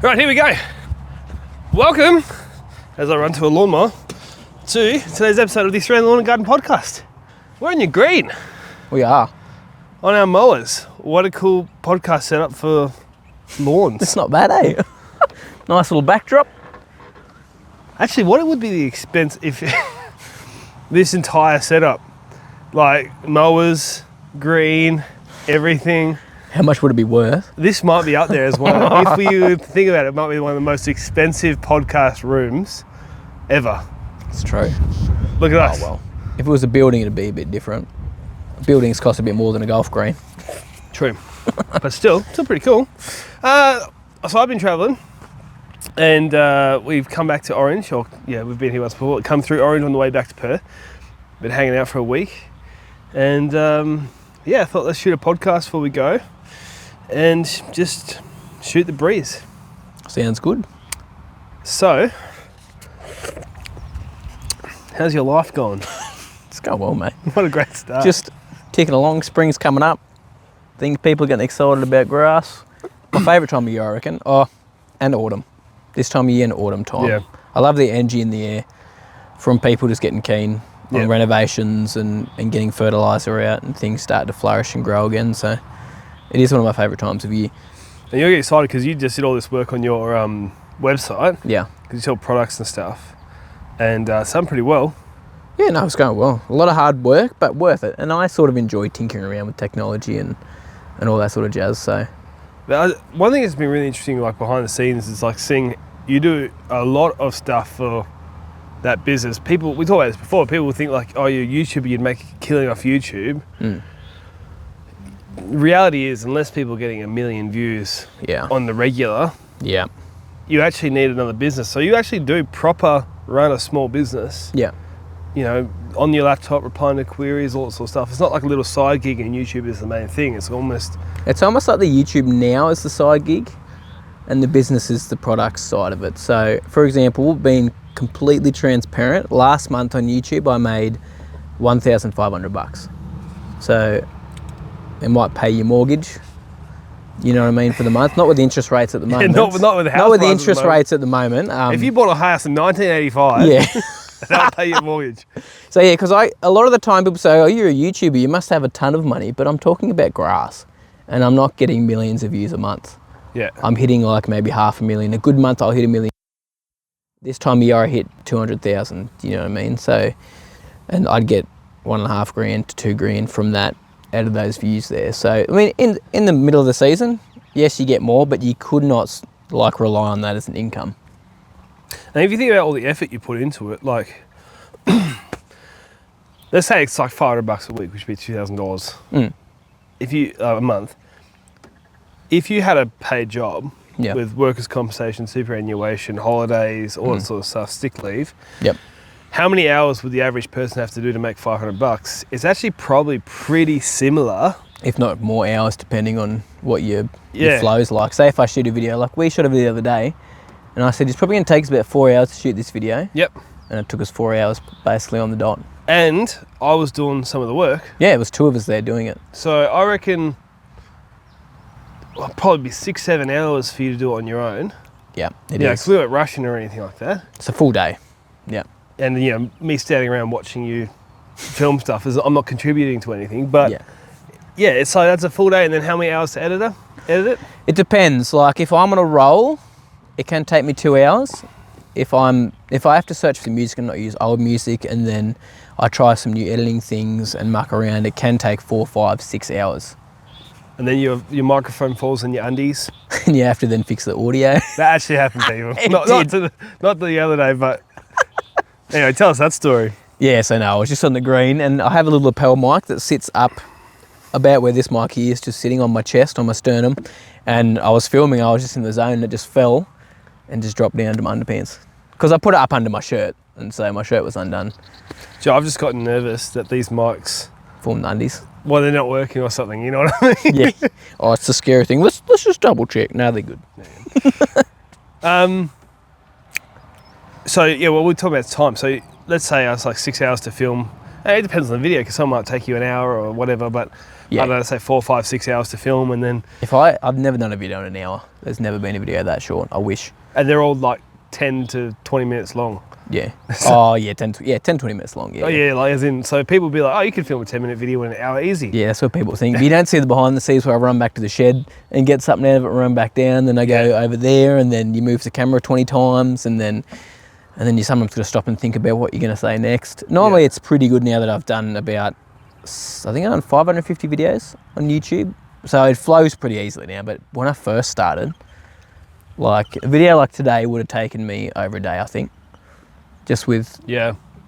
Right, here we go. Welcome, as I run to a lawnmower, to today's episode of the Australian Lawn and Garden Podcast. We're in your green. We are. On our mowers. What a cool podcast setup for lawns. It's not bad, eh? Nice little backdrop. Actually, what would be the expense if this entire setup, like mowers, green, everything. How much would it be worth? This might be up there as one. If we would think about it, it might be one of the most expensive podcast rooms ever. It's true. Look at us. Oh, well. If it was a building, it'd be a bit different. Buildings cost a bit more than a golf green. True. But still pretty cool. So I've been travelling and we've come back to Orange. We've been here once before. Come through Orange on the way back to Perth. Been hanging out for a week. And I thought let's shoot a podcast before we go and just shoot the breeze. Sounds good. So, how's your life going? It's going well, mate. What a great start. Just ticking along. Spring's coming up. Think people are getting excited about grass. My favourite time of year, I reckon. Oh, and autumn. This time of year and autumn time. Yeah. I love the energy in the air from people just getting keen on renovations and getting fertiliser out and things start to flourish and grow again. So it is one of my favourite times of year. And you'll get excited because you just did all this work on your website. Yeah. Because you sell products and stuff. And it's done pretty well. Yeah, no, it's going well. A lot of hard work, but worth it. And I sort of enjoy tinkering around with technology and all that sort of jazz. So one thing that's been really interesting, like behind the scenes, is like seeing you do a lot of stuff for that business. We talked about this before, people think like, oh, you're a YouTuber, you'd make a killing off YouTube. Reality is, unless people are getting 1 million views on the regular, you actually need another business. So you actually do proper run a small business. Yeah. You know, on your laptop, replying to queries, all that sort of stuff. It's not like a little side gig and YouTube is the main thing. It's almost like the YouTube now is the side gig and the business is the product side of it. So, for example, being completely transparent, last month on YouTube, I made $1,500. So it might pay your mortgage, you know what I mean, for the month. Not with the interest rates at the moment. Not with the house Not with the interest rates at the moment. If you bought a house in 1985, that'll pay your mortgage. So yeah, because a lot of the time people say, oh, you're a YouTuber, you must have a ton of money, but I'm talking about grass and I'm not getting millions of views a month. Yeah. I'm hitting like maybe 500,000. A good month I'll hit 1 million. This time of year I hit 200,000, you know what I mean? So, and I'd get $1,500 to $2,000 from that out of those views there. So, I mean, in the middle of the season, yes, you get more, but you could not like rely on that as an income. And if you think about all the effort you put into it, like, let's say it's like $500 a week, which would be $2,000 if you a month. If you had a paid job with workers' compensation, superannuation, holidays, all that sort of stuff, sick leave, how many hours would the average person have to do to make $500? It's actually probably pretty similar. If not more hours, depending on what your flow's like. Say if I shoot a video, like we shot a video the other day, and I said, it's probably going to take us about 4 hours to shoot this video. Yep. And it took us 4 hours basically on the dot. And I was doing some of the work. Yeah, it was 2 of us there doing it. So I reckon it'll probably be 6-7 hours for you to do it on your own. Yeah, it is. Because we weren't rushing or anything like that. It's a full day. Yeah. And me standing around watching you film stuff, I'm not contributing to anything. But it's like that's a full day. And then how many hours to edit it? It depends. Like if I'm on a roll, it can take me 2 hours. If I have to search for music and not use old music, and then I try some new editing things and muck around, it can take 4, 5, 6 hours. And then your microphone falls in your undies. And you have to then fix the audio. That actually happened to you. Not the other day, but anyway, tell us that story. Yeah, so no, I was just on the green and I have a little lapel mic that sits up about where this mic here is, just sitting on my chest, on my sternum. And I was filming, I was just in the zone, and it just fell and just dropped down to my underpants. Because I put it up under my shirt, and so my shirt was undone. Joe, I've just gotten nervous that these mics form the undies. Well, they're not working or something, you know what I mean? Yeah. Oh, it's a scary thing. Let's just double check. No, they're good. So, we're talking about time. So, let's say it's like 6 hours to film. It depends on the video, because some might take you an hour or whatever, but I don't know, say 4, 5, 6 hours to film, and then... I've never done a video in an hour. There's never been a video that short. I wish. And they're all like 10 to 20 minutes long. Yeah. Oh, yeah, 10, 20 minutes long, yeah. Oh, yeah, like as in, so people be like, oh, you can film a 10-minute video in an hour easy. Yeah, that's what people think. But you don't see the behind the scenes where I run back to the shed and get something out of it, run back down, then I go over there, and then you move the camera 20 times, and then you sometimes got to stop and think about what you're going to say next. Normally it's pretty good now that I've done about, I think I've done 550 videos on YouTube. So it flows pretty easily now, but when I first started, like a video like today would have taken me over a day, I think. Just with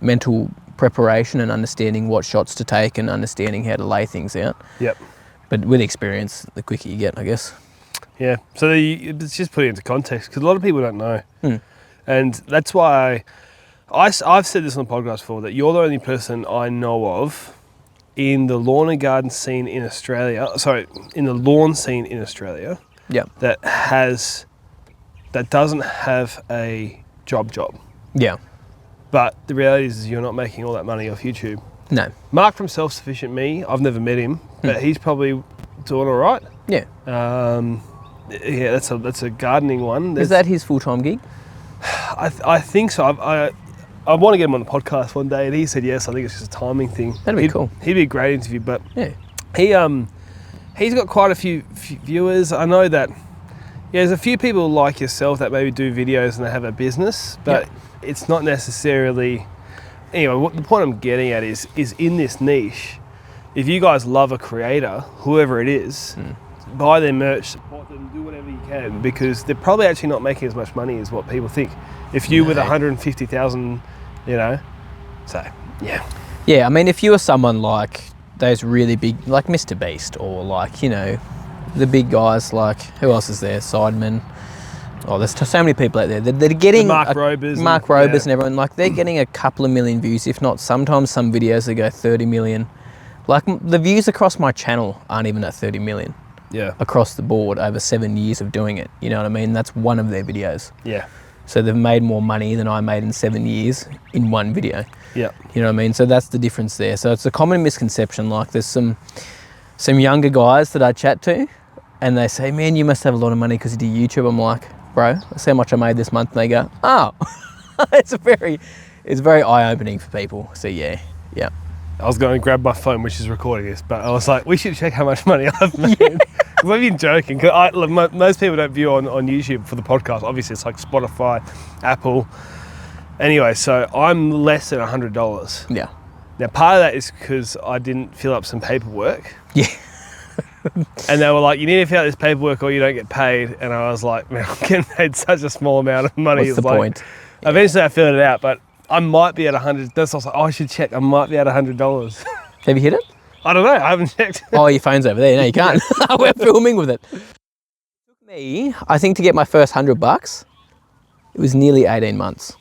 mental preparation and understanding what shots to take and understanding how to lay things out. Yep. But with experience, the quicker you get, I guess. Yeah. So it's just put it into context, because a lot of people don't know. And that's why I've said this on the podcast before, that you're the only person I know of in the lawn and garden scene in Australia, in the lawn scene in Australia, that doesn't have a job. Yeah. But the reality is you're not making all that money off YouTube. No. Mark from Self-Sufficient Me, I've never met him, but he's probably doing all right. Yeah. Yeah, that's a gardening one. Is that his full-time gig? I think so. I want to get him on the podcast one day, and he said yes. I think it's just a timing thing. That'd be cool. He'd be a great interview, but he's got quite a few viewers. I know that there's a few people like yourself that maybe do videos and they have a business, but it's not necessarily... Anyway, what the point I'm getting at is in this niche, if you guys love a creator, whoever it is, buy their merch, support them, do whatever you can, because they're probably actually not making as much money as what people think. If you with 150,000, so yeah. I mean, if you were someone like those really big, like Mr. Beast, or like the big guys, like who else is there? Sidemen. Oh, there's so many people out there. They're getting Mark Robers and everyone. Like they're getting a couple of million views, if not sometimes some videos that go 30 million. Like the views across my channel aren't even at 30 million. Yeah. Across the board over 7 years of doing it. You know what I mean? That's one of their videos. Yeah. So they've made more money than I made in 7 years in one video. Yeah. You know what I mean? So that's the difference there. So it's a common misconception. Like there's some younger guys that I chat to and they say, man, you must have a lot of money because you do YouTube. I'm like, bro, that's how much I made this month. And they go, oh, it's very eye-opening for people. So yeah. I was going to grab my phone, which is recording this, but I was like, we should check how much money I've made. Because I've been joking. Cause most people don't view on YouTube for the podcast. Obviously, it's like Spotify, Apple. Anyway, so I'm less than $100. Yeah. Now, part of that is because I didn't fill up some paperwork. Yeah. And they were like, you need to fill out this paperwork or you don't get paid. And I was like, man, I'm getting paid such a small amount of money. What's the point? Eventually, I filled it out, but I might be at 100. That's also, I should check. I might be at $100. Have you hit it? I don't know. I haven't checked. Oh, your phone's over there. No, you can't. We're filming with it. It took me, I think, to get my first $100, it was nearly 18 months.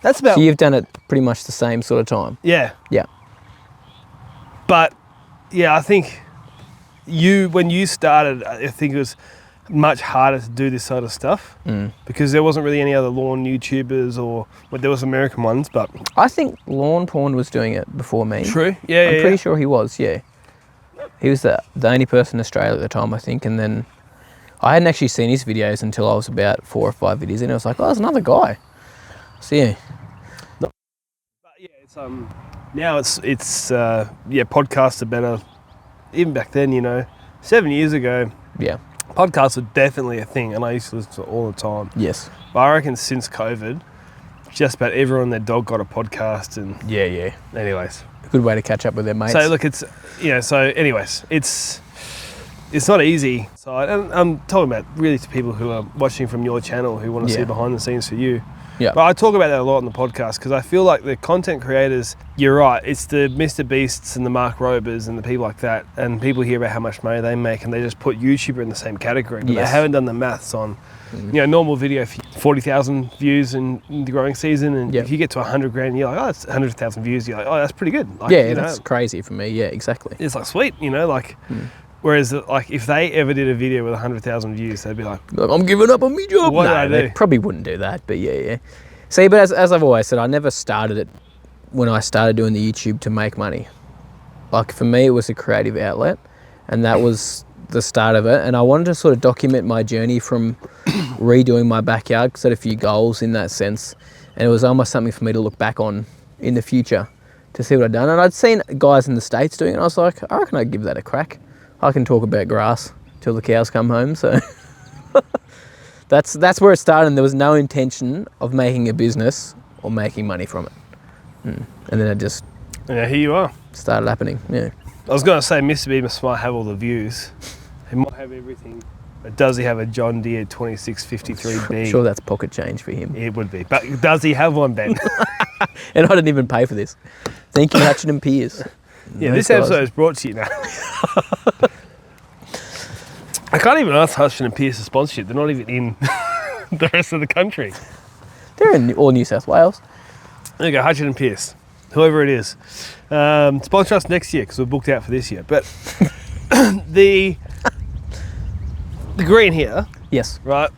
That's about... So you've done it pretty much the same sort of time. Yeah. Yeah. But, yeah, I think when you started, I think it was much harder to do this sort of stuff because there wasn't really any other lawn YouTubers there was American ones, but... I think Lawn Porn was doing it before me. True, yeah. I'm pretty sure he was, yeah. He was the only person in Australia at the time, I think, and then I hadn't actually seen his videos until I was about 4 or 5 videos in. I was like, oh, there's another guy. So, yeah. But, yeah, it's, now it's podcasts are better. Even back then, 7 years ago... Yeah. Podcasts were definitely a thing, and I used to listen to it all the time. Yes. But I reckon since COVID, just about everyone and their dog got a podcast, and... Yeah. Anyways. A good way to catch up with their mates. So, look, it's... anyways, it's not easy. So, I'm talking about really to people who are watching from your channel who want to see behind the scenes for you. Yeah. But I talk about that a lot on the podcast because I feel like the content creators, you're right, it's the Mr. Beasts and the Mark Robers and the people like that, and people hear about how much money they make and they just put YouTuber in the same category, but they haven't done the maths on, normal video, 40,000 views in the growing season, and if you get to 100 grand, you're like, oh, that's 100,000 views, you're like, oh, that's pretty good. Like, that's crazy for me, exactly. It's like, sweet, Whereas, like, if they ever did a video with 100,000 views, they'd be like, I'm giving up on my job. What did I do? They probably wouldn't do that, but yeah. See, but as I've always said, I never started it when I started doing the YouTube to make money. Like for me, it was a creative outlet, and that was the start of it. And I wanted to sort of document my journey from redoing my backyard, because I had a few goals in that sense. And it was almost something for me to look back on in the future to see what I'd done. And I'd seen guys in the States doing it, and I was like, I reckon I'd give that a crack. I can talk about grass till the cows come home. So that's where it started. And there was no intention of making a business or making money from it. And then it just... Yeah, here you are. Started happening, yeah. I was going to say Mr. Bemis might have all the views. He might have everything. But does he have a John Deere 2653B? I'm sure that's pocket change for him. It would be. But does he have one, Ben? And I didn't even pay for this. Thank you, Hutchin and Pierce. Yeah, this episode is brought to you now. I can't even ask Hutchin and Pierce's sponsorship. They're not even in the rest of the country. They're in all New South Wales. There you go, Hutchin and Pierce. Whoever it is. Sponsor us next year, because we're booked out for this year. But the green here. Yes. Right.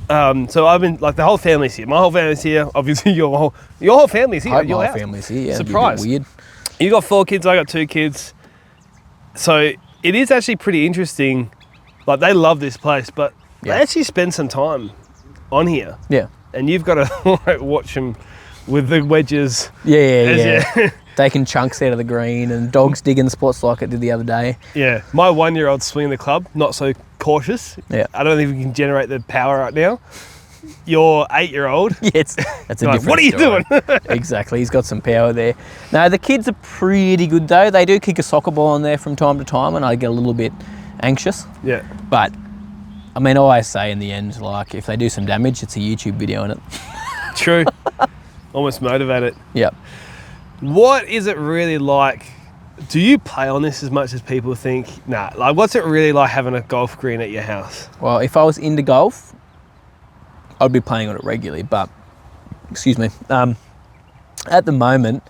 So I've been, like, the whole family's here. My whole family's here. Obviously, your whole family's here. My whole family's here, yeah. Surprise. Weird. You got 4 kids, I got 2 kids. So it is actually pretty interesting. Like, they love this place, but they actually spend some time on here. Yeah. And you've got to like, watch them with the wedges. Yeah. Taking chunks out of the green, and dogs digging spots like it did the other day. Yeah. My 1-year-old swinging the club, not so cautious. Yeah. I don't think we can generate the power right now. Your 8-year-old. Yes. That's a different What are you story. doing? Exactly. He's got some power there. No, the kids are pretty good though. They do kick a soccer ball on there from time to time, and I get a little bit anxious. Yeah. But I mean, I always say in the end, like, if they do some damage, it's a YouTube video in it. True. Almost motivated. Yep. What is it really like? Do you play on this as much as people think? Nah. Like, what's it really like having a golf green at your house? Well, if I was into golf, I'd be playing on it regularly. But, excuse me, at the moment,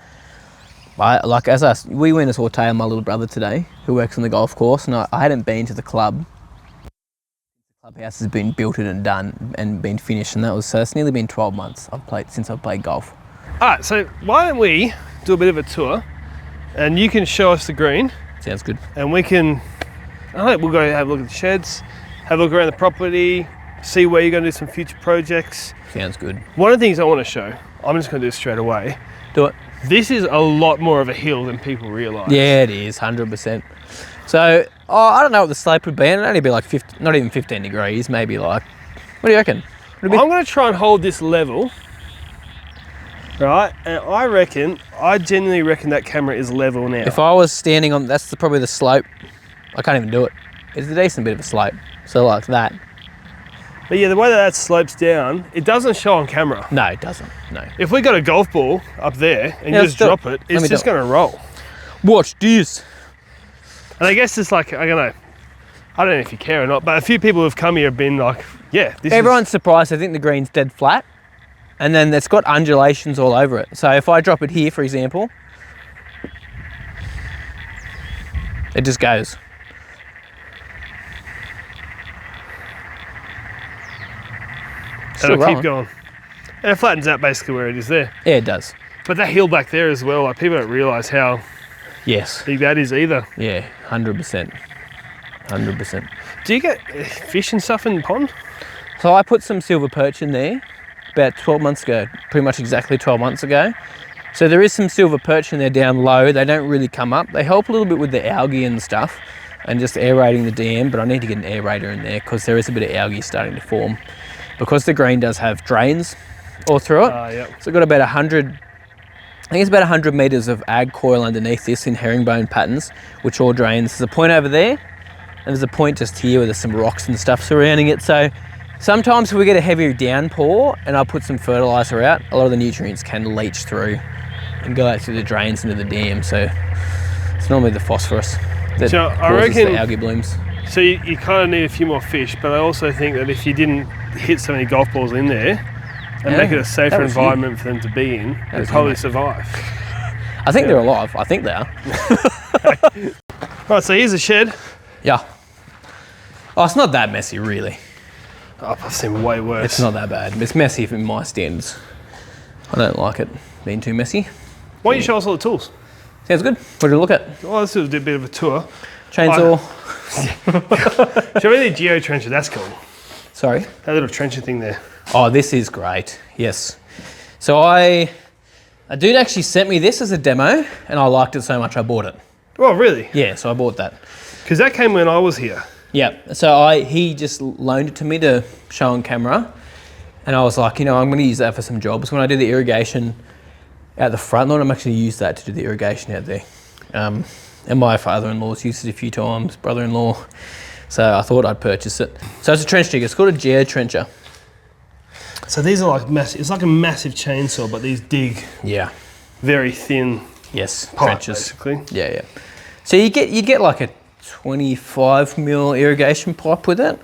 we went to saw Tay and my little brother today, who works on the golf course, and I hadn't been to the club. The clubhouse has been built and done and been finished, and so it's nearly been 12 months since I've played golf. All right, so why don't we do a bit of a tour, and you can show us the green. Sounds good. And we can, we'll go have a look at the sheds, have a look around the property, see where you're going to do some future projects. Sounds good. One of the things I want to show, I'm just going to do it straight away. Do it. This is a lot more of a hill than people realise. Yeah, it is, 100%. So, I don't know what the slope would be. It'd only be like not even 15 degrees, maybe like, what do you reckon? I'm going to try and hold this level, right? And I genuinely reckon that camera is level now. If I was standing on, that's probably the slope. I can't even do it. It's a decent bit of a slope. So like that. But yeah, the way that slopes down, it doesn't show on camera. No, it doesn't, no. If we got a golf ball up there and you just drop it, it's just going to roll. Watch this. And I guess it's like, I don't know if you care or not, but a few people who've come here have been like, yeah. Everyone's surprised. I think the green's dead flat, and then it's got undulations all over it. So if I drop it here, for example, it just goes. And it'll keep going. And it flattens out basically where it is there. Yeah, it does. But that hill back there as well, like, people don't realise how big that is either. Yeah, 100%. 100%. Do you get fish and stuff in the pond? So I put some silver perch in there about 12 months ago, pretty much exactly 12 months ago. So there is some silver perch in there down low. They don't really come up. They help a little bit with the algae and stuff and just aerating the dam, but I need to get an aerator in there because there is a bit of algae starting to form. Because the green does have drains all through it. So I've got about 100, I think it's about 100 metres of ag coil underneath this in herringbone patterns, which all drains. There's a point over there, and there's a point just here where there's some rocks and stuff surrounding it. So sometimes if we get a heavier downpour and I put some fertiliser out, a lot of the nutrients can leach through and go out through the drains into the dam. So it's normally the phosphorus that causes the algae blooms. So you kind of need a few more fish, but I also think that if you didn't hit so many golf balls in there and make it a safer environment for them to be in, they'd probably survive. I think they're alive. I think they are. Right, so here's a shed. Yeah. Oh, it's not that messy, really. Oh, I've seen way worse. It's not that bad. It's messy from my standards. I don't like it being too messy. Why don't you show us all the tools? Sounds good. What do you look at? Well, let's do a bit of a tour. Chainsaw. Show me the geo trencher. That's cool. Sorry? That little trencher thing there. Oh, this is great. Yes. So a dude actually sent me this as a demo, and I liked it so much I bought it. Oh, really? Yeah, so I bought that. Because that came when I was here. Yeah, so he just loaned it to me to show on camera, and I was like, I'm going to use that for some jobs. When I do the irrigation out the front lawn, I'm actually use that to do the irrigation out there. And my father-in-law's used it a few times, brother-in-law. So I thought I'd purchase it. So it's a trench digger. It's called a geo trencher. So these are like massive. It's like a massive chainsaw, but these dig. Yeah. Very thin. Yes. Pipe, trenches. basically. Yeah. So you get like a 25 mil irrigation pipe with it.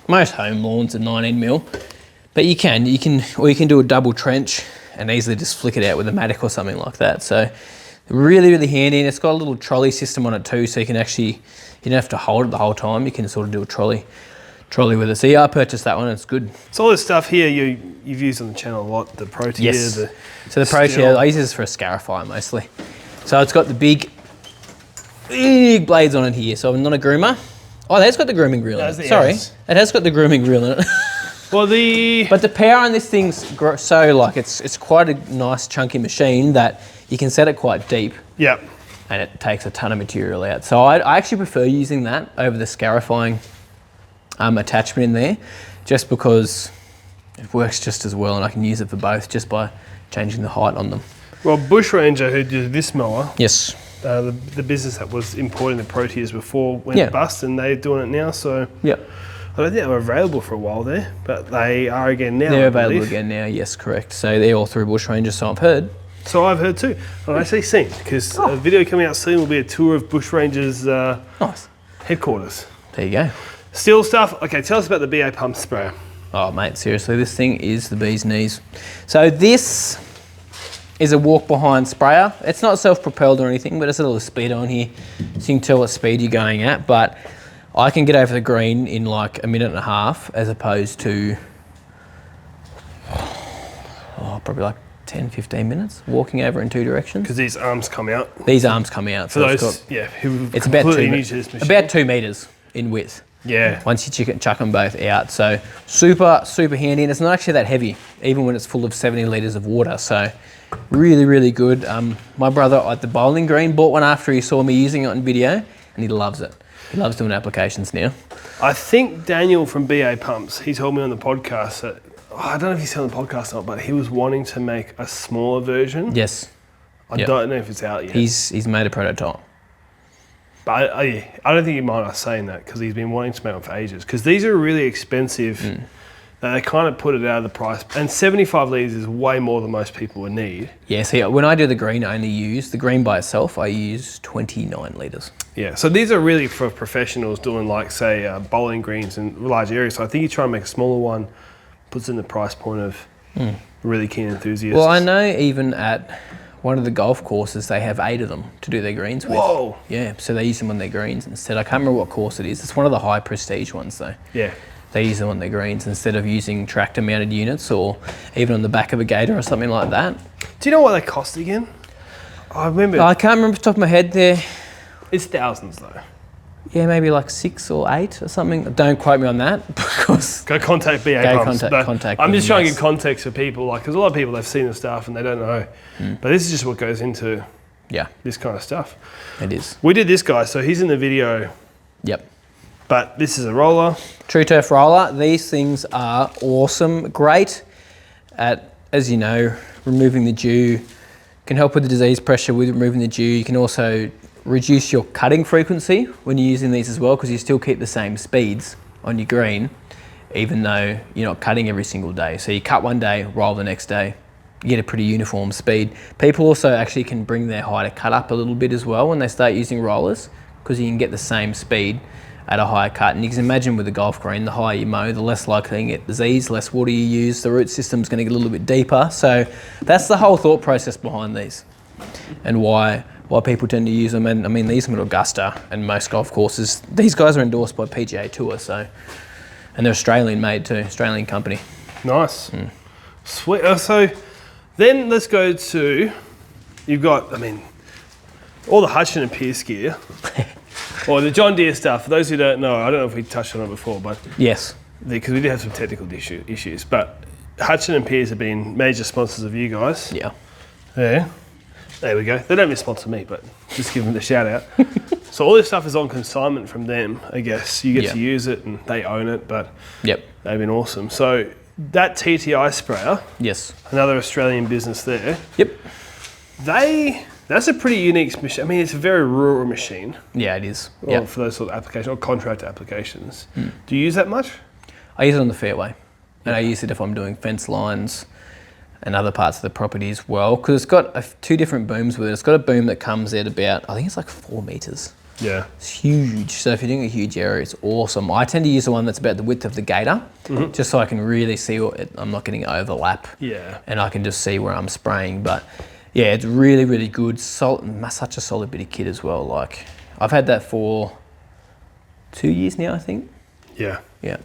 Most home lawns are 19 mil, but you can do a double trench and easily just flick it out with a Matic or something like that. So really, really handy, and it's got a little trolley system on it too, so you don't have to hold it the whole time. You can sort of do a trolley with it. So yeah, I purchased that one. It's good. So all this stuff here you've used on the channel a lot. The Pro Tier. Yes. So the Pro Tier, I use this for a scarifier mostly. So it's got the big blades on it here. So I'm not a groomer. Oh, that's got the grooming reel in it. Sorry, it has got the grooming reel in it. Well, but the power on this thing's so like it's quite a nice chunky machine that you can set it quite deep. Yep. And it takes a ton of material out. So I actually prefer using that over the scarifying attachment in there, just because it works just as well, and I can use it for both just by changing the height on them. Well, Bush Ranger, who did this mower, yes, the business that was importing the Pro Tiers before went bust, and they're doing it now. So yeah, I don't think they were available for a while there, but they are again now. They're available again now. Yes, correct. So they're all through Bush Ranger. So I've heard. So I've heard too. I've actually seen, because a video coming out soon will be a tour of Bush Ranger's nice headquarters. There you go. Steel stuff. Okay, tell us about the BA pump sprayer. Oh mate, seriously, this thing is the bee's knees. So this is a walk behind sprayer. It's not self-propelled or anything, but it's a little speed on here, so you can tell what speed you're going at. But I can get over the green in like a minute and a half, as opposed to probably like 10, 15 minutes walking over in two directions. Because these arms come out. These arms come out. For those, who it's about new to this machine. About 2 meters in width. Yeah. Once you chuck them both out. So super, super handy. And it's not actually that heavy, even when it's full of 70 litres of water. So really, really good. My brother at the Bowling Green bought one after he saw me using it on video, and he loves it. He loves doing applications now. I think Daniel from BA Pumps, he told me on the podcast that, I don't know if he said on the podcast or not, but he was wanting to make a smaller version. Yes. I don't know if it's out yet. He's made a prototype. But I don't think he mind us saying that, because he's been wanting to make one for ages. Because these are really expensive. That they kind of put it out of the price. And 75 litres is way more than most people would need. Yeah, see, when I do the green, I only use the green by itself. I use 29 litres. Yeah, so these are really for professionals doing, like, say, bowling greens in large areas. So I think you try and make a smaller one, puts in the price point of really keen enthusiasts. Well, I know even at one of the golf courses, they have 8 of them to do their greens with. Whoa! Yeah, so they use them on their greens instead. I can't remember what course it is. It's one of the high prestige ones, though. Yeah. They use them on their greens instead of using tractor mounted units, or even on the back of a gator or something like that. Do you know what they cost again? I remember. I can't remember off the top of my head there. It's thousands though. Yeah, maybe like 6 or 8 or something. Don't quote me on that, because go contact BA Pumps. Contact I'm just trying to give context for people, like, because a lot of people have seen the stuff and they don't know. But this is just what goes into this kind of stuff. It is. We did this guy, so he's in the video. Yep. But this is a roller. True Turf roller. These things are awesome. Great at, as you know, removing the dew. Can help with the disease pressure with removing the dew. You can also reduce your cutting frequency when you're using these as well, because you still keep the same speeds on your green, even though you're not cutting every single day. So you cut one day, roll the next day. You get a pretty uniform speed. People also actually can bring their higher cut up a little bit as well when they start using rollers, because you can get the same speed at a higher cut. And you can imagine with the golf green, the higher you mow, the less likely you get disease, less water you use, the root system's going to get a little bit deeper. So that's the whole thought process behind these, and why people tend to use them. And I mean, these are at Augusta and most golf courses. These guys are endorsed by PGA Tour, so, and they're Australian made too, Australian company. Nice. Sweet. So then let's go to you've got, I mean, all the Hutchin and Pierce gear, or the John Deere stuff. For those who don't know, I don't know if we touched on it before, but Yes. because we did have some technical issues, but Hutchin and Pierce have been major sponsors of you guys. Yeah. Yeah. There we go. They don't even sponsor me, but just give them the shout out. So all this stuff is on consignment from them, I guess. You get to use it and they own it, but they've been awesome. So that TTI sprayer, Yes. another Australian business there. Yep. That's a pretty unique machine. I mean, it's a very rural machine. Yeah, it is. For those sort of applications, or contract applications. Do you use that much? I use it on the fairway, and I use it if I'm doing fence lines and other parts of the property as well, because it's got two different booms with it. It's got a boom that comes at about, I think it's like 4 meters. Yeah. It's huge. So if you're doing a huge area, it's awesome. I tend to use the one that's about the width of the gator, just so I can really see I'm not getting overlap. Yeah. And I can just see where I'm spraying. But yeah, it's really, really good. Such a solid bit of kit as well. Like, I've had that for 2 years now, I think. Yeah. Yeah.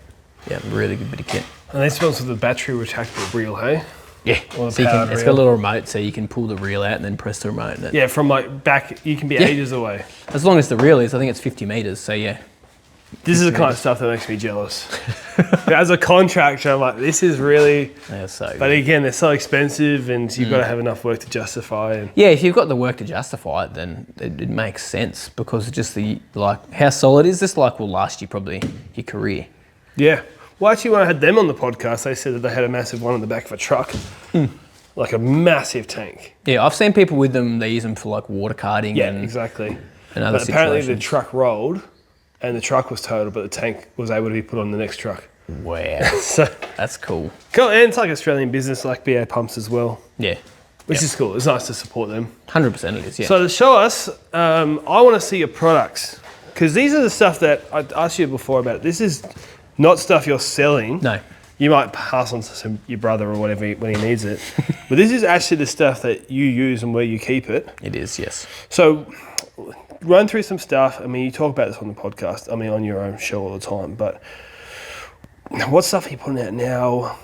Yeah, really good bit of kit. And they sponsor the battery retractable reel, hey? Yeah, Or so it's got a little remote, so you can pull the reel out and then press the remote. And yeah, from like back, you can be ages away. As long as the reel is, I think it's 50 meters, so yeah. This is the kind of stuff that makes me jealous. As a contractor, I'm like, this is really... Yeah, so But again, they're so expensive and you've got to have enough work to justify. And yeah, if you've got the work to justify it, then it makes sense, because just how solid is this, will last you probably your career. yeah. Well, actually, when I had them on the podcast, they said that they had a massive one on the back of a truck. Like a massive tank. Yeah, I've seen people with them, they use them for water karting exactly. and other But apparently situations. the truck rolled and the truck was totaled, but the tank was able to be put on the next truck. Wow, So that's cool. cool. And it's like Australian business, like BA Pumps as well, Yeah, which is cool. It's nice to support them. 100% it is, yeah. So to show us, I want to see your products, because these are the stuff that I asked you before about. This is not stuff you're selling. No. You might pass on to your brother or whatever when he needs it. But this is actually the stuff that you use and where you keep it. It is, yes. So run through some stuff. I mean, you talk about this on the podcast. I mean, on your own show all the time. But what stuff are you putting out now?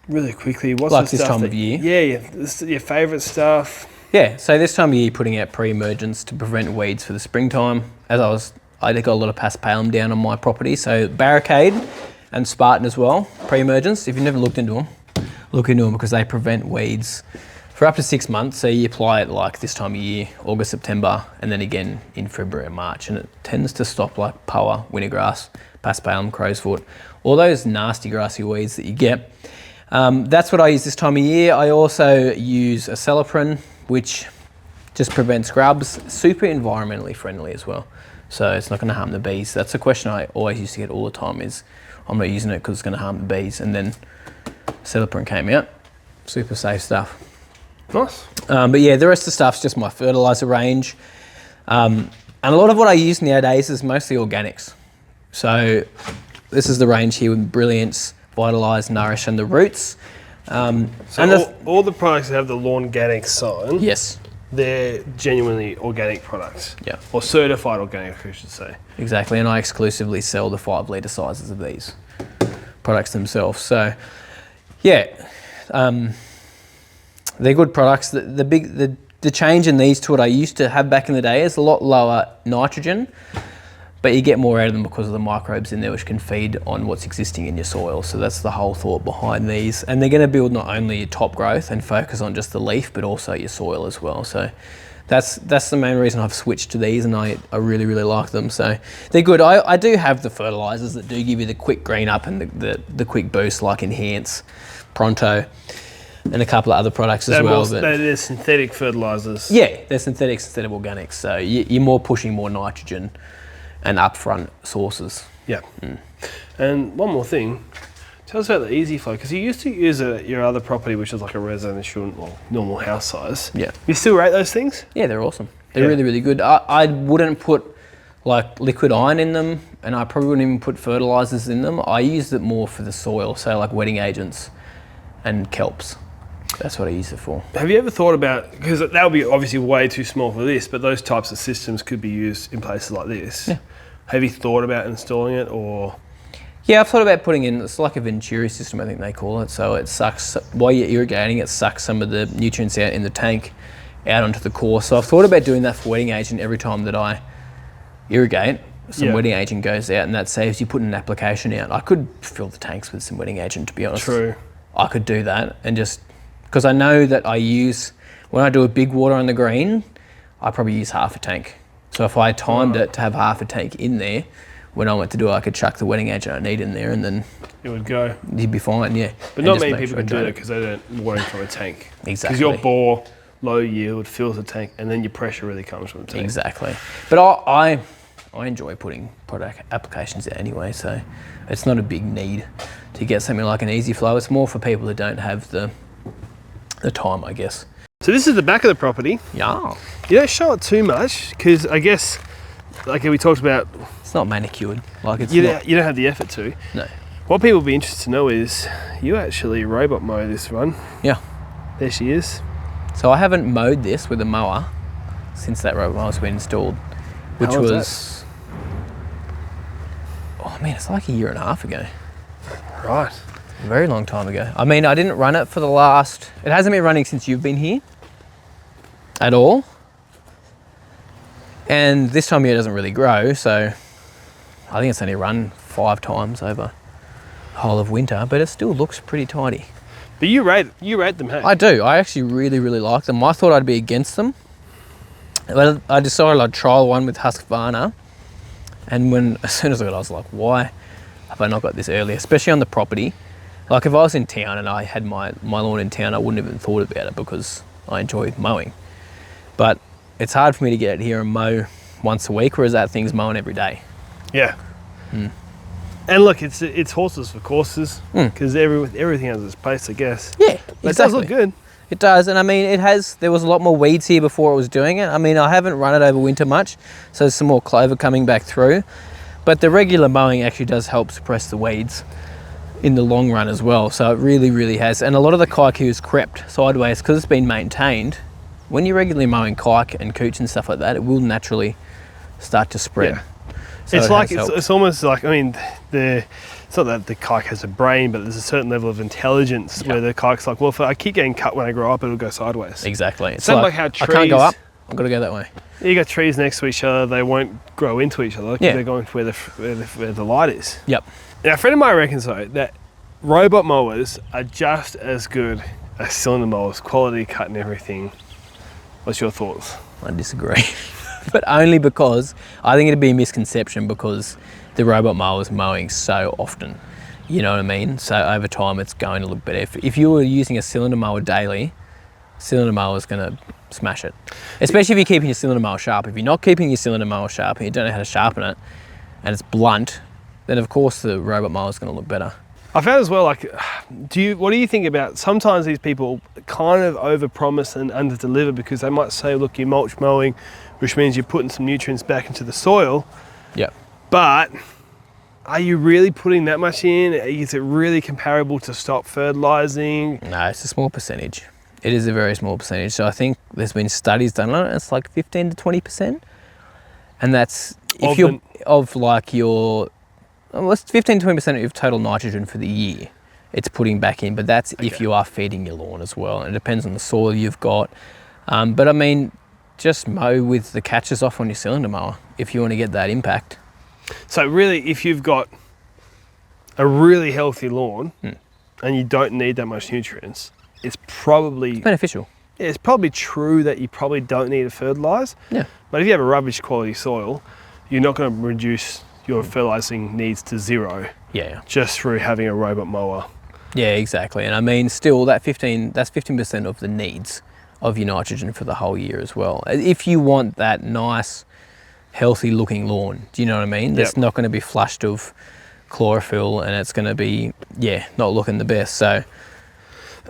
Really quickly. What's Like the this stuff time of year? Yeah, your favourite stuff. Yeah, so this time of year, putting out pre-emergence to prevent weeds for the springtime. I got a lot of paspalum down on my property, so Barricade and Spartan as well, pre-emergence. If you've never looked into them, look into them, because they prevent weeds for up to 6 months. So you apply it this time of year, August, September, and then again in February and March, and it tends to stop poa, wintergrass, paspalum, crowsfoot, all those nasty grassy weeds that you get. That's what I use this time of year. I also use a Celiprin, which just prevents grubs, super environmentally friendly as well. So it's not going to harm the bees. That's a question I always used to get all the time, is I'm not using it because it's going to harm the bees. And then Celiprin came out, super safe stuff. Nice. But yeah, the rest of the stuff's just my fertilizer range. And a lot of what I use nowadays is mostly organics. So this is the range here with Brilliance, Vitalise, Nourish and the Roots. All the products that have the Lawn Organic sign, Yes, they're genuinely organic products. Yeah. Or certified organic, I should say. exactly. And I exclusively sell the 5 litre sizes of these products themselves. So yeah, they're good products. The change in these to what I used to have back in the day is a lot lower nitrogen, but you get more out of them because of the microbes in there, which can feed on what's existing in your soil. So that's the whole thought behind these. And they're going to build not only your top growth and focus on just the leaf, but also your soil as well. So that's the main reason I've switched to these, and I really, really like them. So they're good. I do have the fertilizers that do give you the quick green up and the quick boost, like Enhance, Pronto, and a couple of other products as well. They're synthetic fertilizers. Yeah, they're synthetics instead of organics. So you're more pushing more nitrogen and upfront sources. Yeah. And one more thing, tell us about the Easy Flow, because you used to use it at your other property, which is like a residential, normal house size. Yeah. You still rate those things? Yeah, they're awesome. They're really, really good. I wouldn't put liquid iron in them, and I probably wouldn't even put fertilizers in them. I used it more for the soil, so like wetting agents and kelps. That's what I use it for. Have you ever thought about, because that would be obviously way too small for this, but those types of systems could be used in places like this. Yeah. Have you thought about installing it, or? Yeah, I've thought about putting in, it's like a Venturi system, I think they call it. So it sucks, while you're irrigating, it sucks some of the nutrients out in the tank, out onto the course. So I've thought about doing that for wetting agent every time that I irrigate. Some wetting agent goes out, and that saves you putting an application out. I could fill the tanks with some wetting agent, to be honest. True. I could do that, and just because I know that when I do a big water on the green, I probably use half a tank. So if I timed it to have half a tank in there, when I went to do it, I could chuck the wetting agent I need in there, and then it would go. You'd be fine, yeah. But not many people can do it because they don't water from a tank. Exactly. Because your bore, low yield, fills the tank, and then your pressure really comes from the tank. Exactly. But I enjoy putting product applications out anyway, so it's not a big need to get something like an easy flow. It's more for people that don't have the time, I guess. So this is the back of the property. Yeah. You don't show it too much because I guess, like we talked about, it's not manicured. Like you don't have the effort to. No. What people will be interested to know is you actually robot mow this run. Yeah. There she is. So I haven't mowed this with a mower since that robot mower's been installed, which was, it's like a year and a half ago. Right. A very long time ago. I mean, I didn't run it for it hasn't been running since you've been here at all. And this time of year it doesn't really grow, so I think it's only run 5 times over the whole of winter, but it still looks pretty tidy. But you rate them, hey? I do. I actually really, really like them. I thought I'd be against them. But I decided I'd trial one with Husqvarna. And as soon as I got it, I was like, why have I not got this earlier? Especially on the property. Like if I was in town and I had my lawn in town, I wouldn't have even thought about it because I enjoy mowing. But it's hard for me to get out here and mow once a week, whereas that thing's mowing every day. Yeah. And look, it's horses for courses because everything has its place, I guess. Yeah, but it does look good. It does, and I mean, there was a lot more weeds here before it was doing it. I mean, I haven't run it over winter much, so there's some more clover coming back through. But the regular mowing actually does help suppress the weeds in the long run as well. So it really, really has. And a lot of the kiku's crept sideways because it's been maintained. When you're regularly mowing kike and cooch and stuff like that, it will naturally start to spread. Yeah. So it's almost like, I mean, it's not that the kike has a brain, but there's a certain level of intelligence where the kike's like, well, if I keep getting cut when I grow up, it'll go sideways. Exactly. It's like how trees, I can't go up, I've got to go that way. You got trees next to each other, they won't grow into each other because they're going to where the light is. Yep. Now, a friend of mine reckons though that robot mowers are just as good as cylinder mowers, quality cut and everything. What's your thoughts? I disagree. But only because I think it'd be a misconception because the robot mower is mowing so often. You know what I mean? So over time it's going to look better. If you were using a cylinder mower daily, cylinder mower is going to smash it. Especially if you're keeping your cylinder mower sharp. If you're not keeping your cylinder mower sharp and you don't know how to sharpen it and it's blunt, then of course the robot mower is going to look better. I found as well, like, what do you think about sometimes these people kind of overpromise and underdeliver because they might say, look, you're mulch mowing, which means you're putting some nutrients back into the soil. Yeah. But are you really putting that much in? Is it really comparable to stop fertilizing? No, it's a small percentage. It is a very small percentage. So I think there's been studies done on it. It's like 15 to 20%. And that's if you're of like your, well, it's 15 to 20% of your total nitrogen for the year it's putting back in, but that's if you are feeding your lawn as well. And it depends on the soil you've got. But I mean, just mow with the catches off on your cylinder mower if you want to get that impact. So really, if you've got a really healthy lawn and you don't need that much nutrients, it's beneficial. Yeah, it's probably true that you probably don't need to fertilise. Yeah. But if you have a rubbish quality soil, you're not going to reduce your fertilising needs to zero. Yeah. Just through having a robot mower. Yeah, exactly. And I mean, still that's 15% of the needs of your nitrogen for the whole year as well. If you want that nice, healthy looking lawn, do you know what I mean? That's not going to be flushed of chlorophyll and it's going to be, not looking the best. So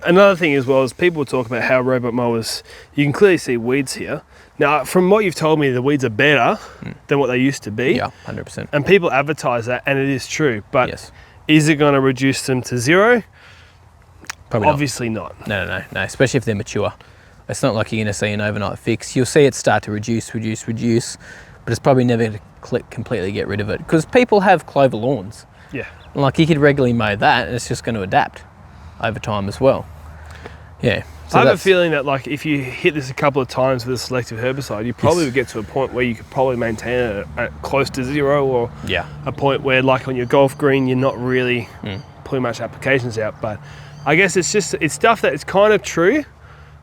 another thing as well is people talk about how robot mowers, you can clearly see weeds here. Now, from what you've told me, the weeds are better than what they used to be. Yeah, 100%. And people advertise that, and it is true. But is it going to reduce them to zero? Probably not. Obviously not. No, especially if they're mature. It's not like you're going to see an overnight fix. You'll see it start to reduce, but it's probably never going to completely get rid of it. Because people have clover lawns. Yeah. Like you could regularly mow that, and it's just going to adapt over time as well. Yeah. So I have a feeling that like if you hit this a couple of times with a selective herbicide, you probably would get to a point where you could probably maintain it at close to 0, or a point where like on your golf green you're not really putting much applications out. But I guess it's stuff that it's kind of true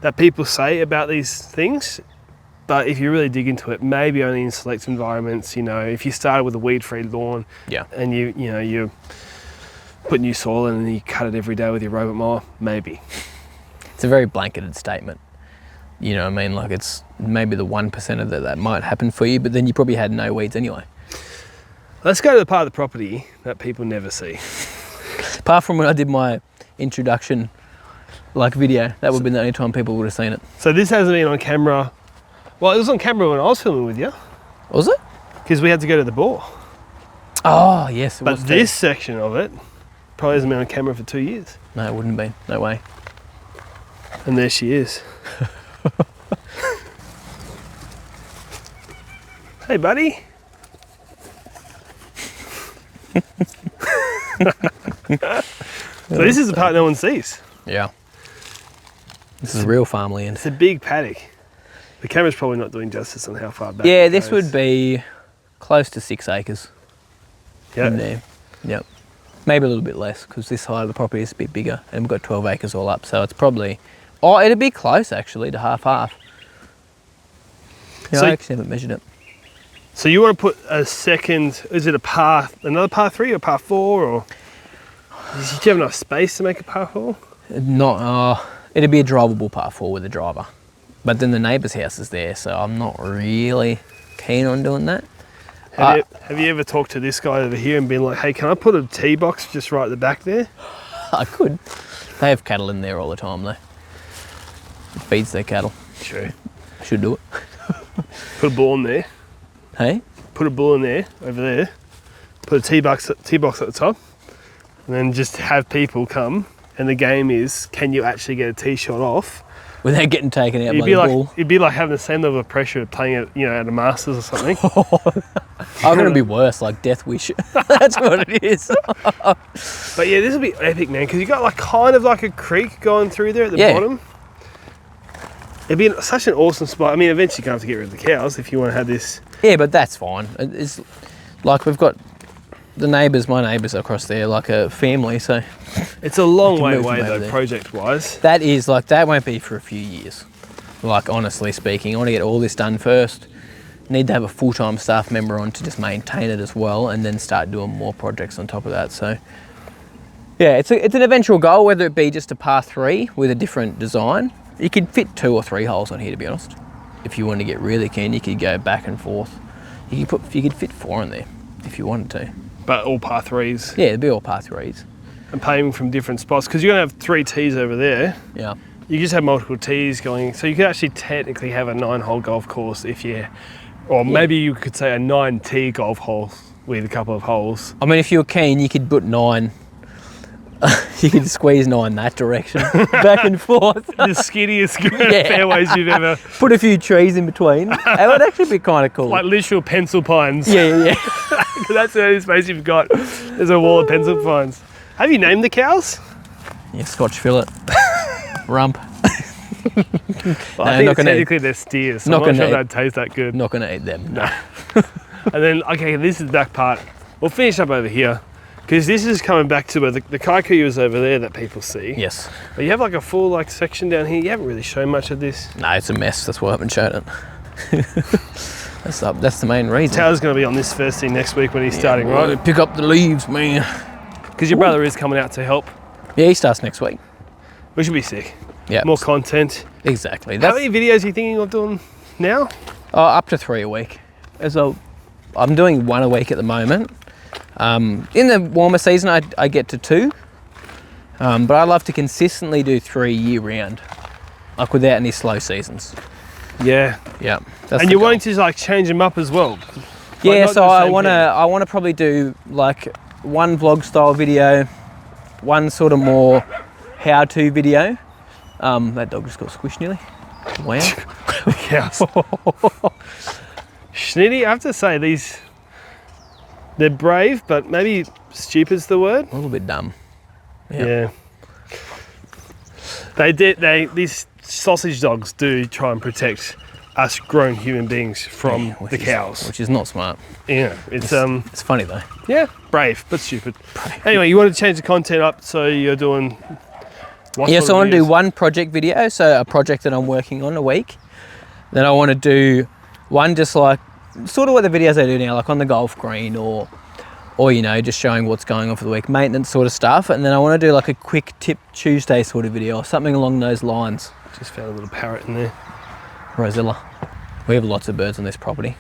that people say about these things. But if you really dig into it, maybe only in select environments. You know, if you started with a weed-free lawn, and you put new soil in and you cut it every day with your robot mower, maybe. It's a very blanketed statement. You know what I mean? Like it's maybe the 1% of that might happen for you, but then you probably had no weeds anyway. Let's go to the part of the property that people never see. Apart from when I did my introduction video, that would have been the only time people would have seen it. So this hasn't been on camera. Well, it was on camera when I was filming with you. Was it? Because we had to go to the bore. Oh, yes. But this section of it probably hasn't been on camera for 2 years. No, it wouldn't have been. No way. And there she is. Hey, buddy. So this is the part no one sees. Yeah. This is real farmland. It's a big paddock. The camera's probably not doing justice on how far back. Yeah, this would be close to 6 acres. Yeah. In there. Yep. Maybe a little bit less because this side of the property is a bit bigger and we've got 12 acres all up. So it's probably, it'd be close actually to half. Yeah, so I actually haven't measured it. So you want to put a second, is it another par 3 or par 4, or do you have enough space to make a par 4? Not, it'd be a drivable par 4 with a driver. But then the neighbour's house is there, so I'm not really keen on doing that. Have you ever talked to this guy over here and been like, hey, can I put a tee box just right at the back there? I could. They have cattle in there all the time though. It feeds their cattle. True. Should do it. Put a bull in there. Hey? Put a bull in there, over there. Put a tee box at the top. And then just have people come. And the game is, can you actually get a tee shot off? Without getting taken out by the ball. It'd be like having the same level of pressure playing at, at a Masters or something. I'm going to be worse, like Death Wish. That's what it is. But yeah, this will be epic, man, because you got like kind of like a creek going through there at the bottom. It'd be such an awesome spot. I mean, eventually you're going to have to get rid of the cows if you want to have this. Yeah, but that's fine. It's like we've got my neighbours across there, like a family, so. It's a long way away though, project-wise. That is, like, that won't be for a few years. Like, honestly speaking, I want to get all this done first. Need to have a full-time staff member on to just maintain it as well, and then start doing more projects on top of that, so. Yeah, it's an eventual goal, whether it be just a par 3 with a different design. You could fit 2 or 3 holes on here, to be honest. If you want to get really keen, you could go back and forth. You could fit 4 in there if you wanted to. But all par 3s. Yeah, it'd be all par 3s. And playing from different spots, because you're going to have 3 tees over there. Yeah. You just have multiple tees going, so you could actually technically have a 9-hole golf course maybe you could say a 9-tee golf hole with a couple of holes. I mean, if you were keen, you could put 9. You could squeeze 9 that direction, back and forth. The skinniest fairways you've ever. Put a few trees in between. It would actually be kind of cool. Like literal pencil pines. Yeah. That's the only space you've got. There's a wall of pencil pines. Have you named the cows? Yeah, Scotch fillet, rump. Well, I think technically they're steers, so I'm not sure they'd taste that good. Not going to eat them, no. And then, okay, this is the back part. We'll finish up over here. Because this is coming back to where the Kaikuyu is over there that people see. Yes. But you have like a full section down here. You haven't really shown much of this. No, it's a mess. That's why I haven't shown it. That's the main reason. Taylor's going to be on this first thing next week when he's starting, right? Pick up the leaves, man. Because your brother is coming out to help. Yeah, he starts next week. Which will be sick. Yeah. More content. Exactly. How many videos are you thinking of doing now? Up to 3 a week. I'm doing 1 a week at the moment. In the warmer season, I get to 2, but I love to consistently do 3 year round, like without any slow seasons. Yeah. Yeah. And you're wanting to change them up as well. Yeah. So I want to probably do like 1 vlog style video, 1 sort of more how-to video. That dog just got squished nearly. Wow. Yes. Schnitty, I have to say they're brave, but maybe stupid's the word. A little bit dumb. Yeah. They did. This sausage dogs do try and protect us grown human beings from the cows. Which is not smart. Yeah, It's funny though. Yeah, brave, but stupid. Anyway, you want to change the content up, so you're doing... So I want to do one project video, so a project that I'm working on a week. Then I want to do one just like, sort of what the videos I do now, like on the golf green or you know, just showing what's going on for the week, maintenance sort of stuff. And then I want to do like a quick tip Tuesday sort of video or something along those lines. Just found a little parrot in there. Rosella. We have lots of birds on this property.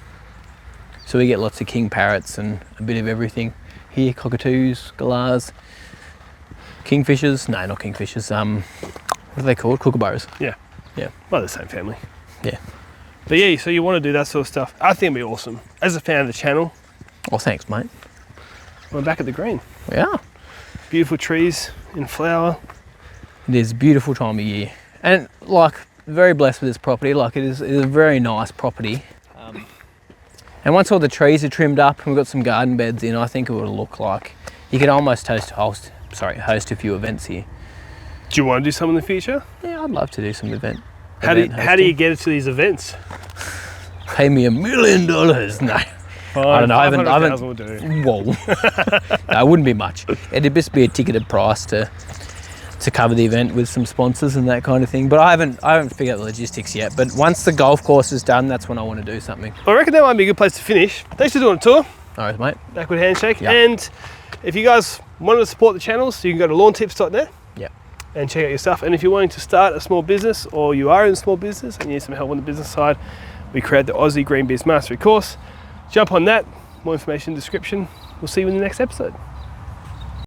So we get lots of king parrots and a bit of everything. Here, cockatoos, galahs, kingfishers. No, not kingfishers. What are they called? Kookaburras. Yeah. Yeah. Well, the same family. Yeah. But yeah, so you want to do that sort of stuff. I think it'd be awesome. As a fan of the channel. Oh, thanks, mate. We're back at the green. Yeah. Beautiful trees in flower. It is a beautiful time of year. And like, very blessed with this property. Like it is a very nice property. And once all the trees are trimmed up and we've got some garden beds in, I think it would look like you could almost host a few events here. Do you want to do some in the future? Yeah, I'd love to do some event. How do you get to these events? Pay me $1 million. No. I don't know. I haven't. Will do. Whoa. No, it wouldn't be much. It'd just be a ticketed price to cover the event with some sponsors and that kind of thing. But I haven't figured out the logistics yet. But once the golf course is done, that's when I want to do something. Well, I reckon that might be a good place to finish. Thanks for doing a tour. All right, mate. Backward handshake. Yep. And if you guys want to support the channels, you can go to lawntips.net. Yeah. And check out your stuff. And if you're wanting to start a small business, or you are in a small business and you need some help on the business side, we create the Aussie Green Biz Mastery course. Jump on that. More information in the description. We'll see you in the next episode.